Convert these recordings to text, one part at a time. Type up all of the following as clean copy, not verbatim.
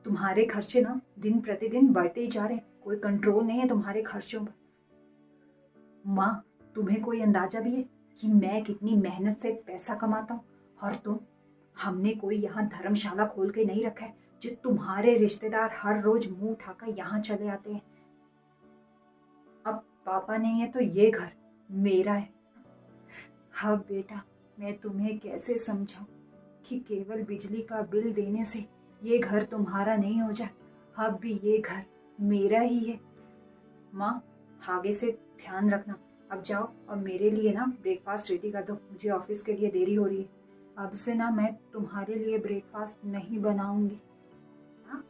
तुम्हारे खर्चे ना दिन प्रतिदिन बढ़ते ही जा रहे हैं, कोई कंट्रोल नहीं है तुम्हारे खर्चों पर। माँ, तुम्हें कोई अंदाजा भी है कि मैं कितनी मेहनत से पैसा कमाता हूँ? और तुम, हमने कोई यहाँ धर्मशाला खोल के नहीं रखा है जो तुम्हारे रिश्तेदार हर रोज मुंह उठाकर यहाँ चले आते हैं। अब पापा नहीं है तो ये घर मेरा है। हाँ बेटा, मैं तुम्हें कैसे समझाऊं कि केवल बिजली का बिल देने से ये घर तुम्हारा नहीं हो जाए। अब भी ये घर मेरा ही है। माँ, आगे से ध्यान रखना। अब जाओ और मेरे लिए ना ब्रेकफास्ट रेडी कर दो, मुझे ऑफिस के लिए देरी हो रही है। अब से ना मैं तुम्हारे लिए ब्रेकफास्ट नहीं बनाऊंगी। हाँ,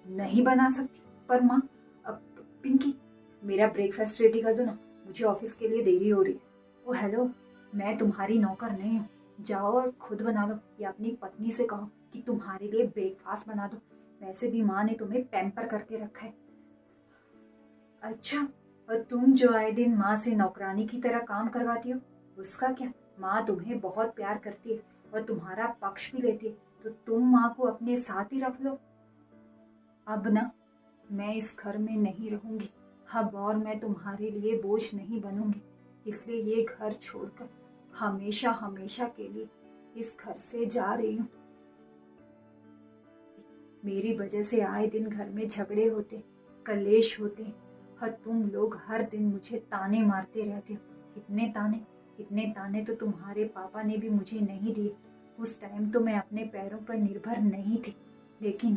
नहीं बना सकती? पर माँ, अब पिंकी, मेरा ब्रेकफास्ट रेडी कर दो ना, मुझे ऑफिस के लिए देरी हो रही है। ओ हेलो, मैं तुम्हारी नौकर नहीं हूँ, जाओ और खुद बना लो या अपनी पत्नी से कहो कि तुम्हारे लिए ब्रेकफास्ट बना दो। वैसे भी माँ ने तुम्हें पैम्पर करके रखा है। अच्छा, और तुम जो आए दिन माँ से नौकरानी की तरह काम करवाती हो, उसका क्या? माँ तुम्हें बहुत प्यार करती है और तुम्हारा पक्ष भी लेती है, तो तुम माँ को अपने साथ ही रख लो। अब ना मैं इस घर में नहीं रहूंगी। अब और मैं तुम्हारे लिए बोझ नहीं बनूंगी, इसलिए ये घर छोड़कर हमेशा हमेशा के लिए इस घर से जा रही हूँ। मेरी वजह से आए दिन घर में झगड़े होते, कलेश होते, और तुम लोग हर दिन मुझे ताने मारते रहते हो। इतने ताने तो तुम्हारे पापा ने भी मुझे नहीं दिए। उस टाइम तो मैं अपने पैरों पर निर्भर नहीं थी, लेकिन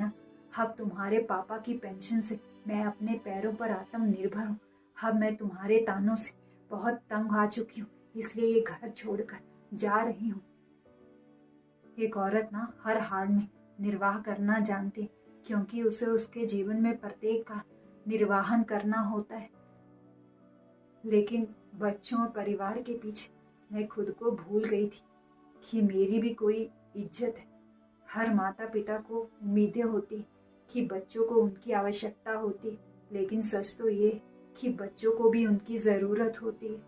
अब तुम्हारे पापा की पेंशन से मैं अपने पैरों पर आत्मनिर्भर हूँ। अब मैं तुम्हारे तानों से बहुत तंग आ चुकी हूँ, इसलिए ये घर छोड़कर जा रही हूँ। एक औरत ना हर हाल में निर्वाह करना जानती है, क्योंकि उसे उसके जीवन में प्रत्येक का निर्वाहन करना होता है। लेकिन बच्चों और परिवार के पीछे मैं खुद को भूल गई थी कि मेरी भी कोई इज्जत है। हर माता पिता को उम्मीदें होती कि बच्चों को उनकी आवश्यकता होती, लेकिन सच तो ये कि बच्चों को भी उनकी ज़रूरत होती है।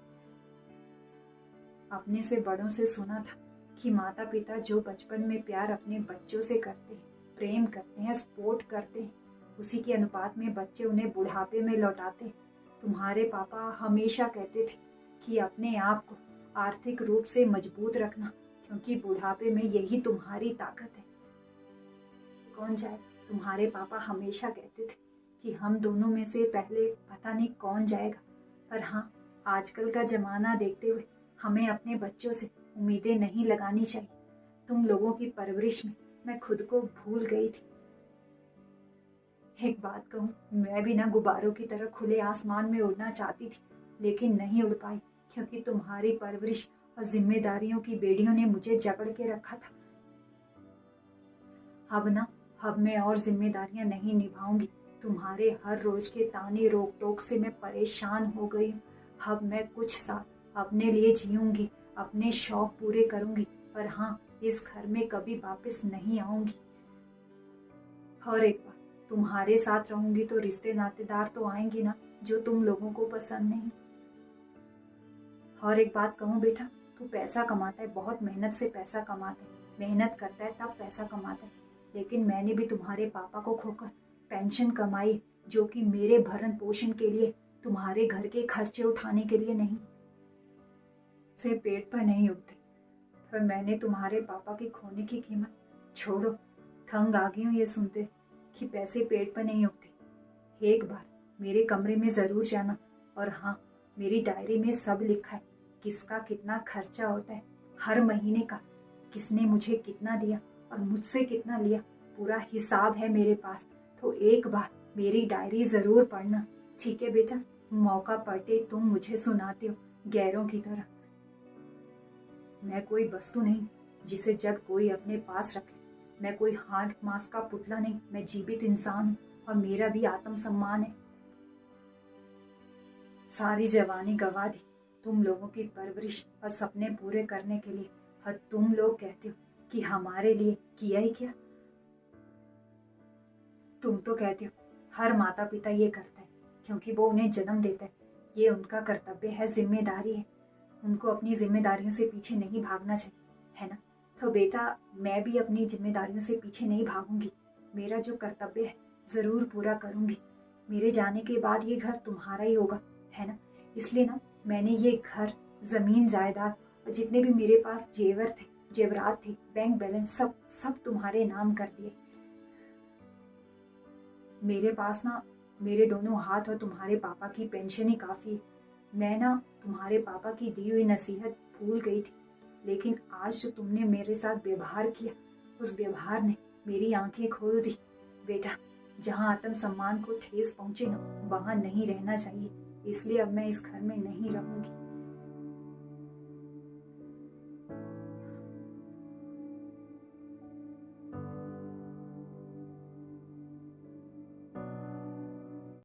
अपने से बड़ों से सुना था कि माता पिता जो बचपन में प्यार अपने बच्चों से करते हैं, प्रेम करते हैं, सपोर्ट करते हैं, उसी के अनुपात में बच्चे उन्हें बुढ़ापे में लौटाते हैं। तुम्हारे पापा हमेशा कहते थे कि अपने आप को आर्थिक रूप से मजबूत रखना, क्योंकि बुढ़ापे में यही तुम्हारी ताकत है। कौन जाए? तुम्हारे पापा हमेशा कहते थे कि हम दोनों में से पहले पता नहीं कौन जाएगा। पर हाँ, आजकल का जमाना देखते हुए हमें अपने बच्चों से उम्मीदें नहीं लगानी चाहिए। तुम लोगों की परवरिश में मैं खुद को भूल गई थी। एक बात कहूँ, मैं भी ना गुब्बारों की तरह खुले आसमान में उड़ना चाहती थी, लेकिन नहीं उड़ पाई, क्योंकि तुम्हारी परवरिश और जिम्मेदारियों की बेड़ियों ने मुझे जकड़ के रखा था। अब मैं और जिम्मेदारियां नहीं निभाऊंगी। तुम्हारे हर रोज के ताने रोक टोक से मैं परेशान हो गई हूँ। अब मैं कुछ साल अपने लिए जीऊंगी, अपने शौक पूरे करूंगी, पर हाँ, इस घर में कभी वापस नहीं आऊंगी। और एक बार तुम्हारे साथ रहूंगी तो रिश्ते नातेदार तो आएंगे ना, जो तुम लोगों को पसंद नहीं। और एक बात कहूँ बेटा, तू पैसा कमाता है, बहुत मेहनत से पैसा कमाता है, मेहनत करता है तब पैसा कमाता है, लेकिन मैंने भी तुम्हारे पापा को खोकर पेंशन कमाई, जो कि मेरे भरण पोषण के लिए, तुम्हारे घर के खर्चे उठाने के लिए नहीं। से पेट पर नहीं उगते। पर मैंने तुम्हारे पापा के खोने की कीमत, छोड़ो, तंग आ गई हूँ ये सुनते कि पैसे पेट पर नहीं उगते। एक बार मेरे कमरे में ज़रूर जाना, और हाँ, मेरी डायरी में सब लिखा है, किसका कितना खर्चा होता है हर महीने का, किसने मुझे कितना दिया और मुझसे कितना लिया, पूरा हिसाब है मेरे पास। तो एक बार मेरी डायरी ज़रूर पढ़ना, ठीक है बेटा? मौका पड़ते तुम मुझे सुनाते हो गैरों की तरह। मैं कोई वस्तु नहीं जिसे जब कोई अपने पास रखे। मैं कोई हाथ मांस का पुतला नहीं, मैं जीवित इंसान हूँ, और मेरा भी आत्मसम्मान है। सारी जवानी गवा दी तुम लोगों की परवरिश और सपने पूरे करने के लिए, और तुम लोग कहते हो कि हमारे लिए किया ही क्या? तुम तो कहते हो हर माता पिता ये करता है क्योंकि वो उन्हें जन्म देता है, ये उनका कर्तव्य है, जिम्मेदारी है, उनको अपनी जिम्मेदारियों से पीछे नहीं भागना चाहिए, है ना? तो बेटा, मैं भी अपनी जिम्मेदारियों से पीछे नहीं भागूंगी। मेरा जो कर्तव्य है ज़रूर पूरा करूँगी। मेरे जाने के बाद ये घर तुम्हारा ही होगा, है ना? इसलिए ना मैंने ये घर, ज़मीन, जायदाद और जितने भी मेरे पास जेवर थे, जेवरात थे, बैंक बैलेंस, सब सब तुम्हारे नाम कर दिए। मेरे पास ना मेरे दोनों हाथ और तुम्हारे पापा की पेंशन ही काफ़ी है। मैं ना तुम्हारे पापा की दी हुई नसीहत भूल गई थी, लेकिन आज जो तुमने मेरे साथ व्यवहार किया, उस व्यवहार ने मेरी आंखें खोल दी। बेटा, जहाँ आत्मसम्मान को ठेस पहुँचे ना, वहाँ नहीं रहना चाहिए। इसलिए अब मैं इस घर में नहीं रहूँगी।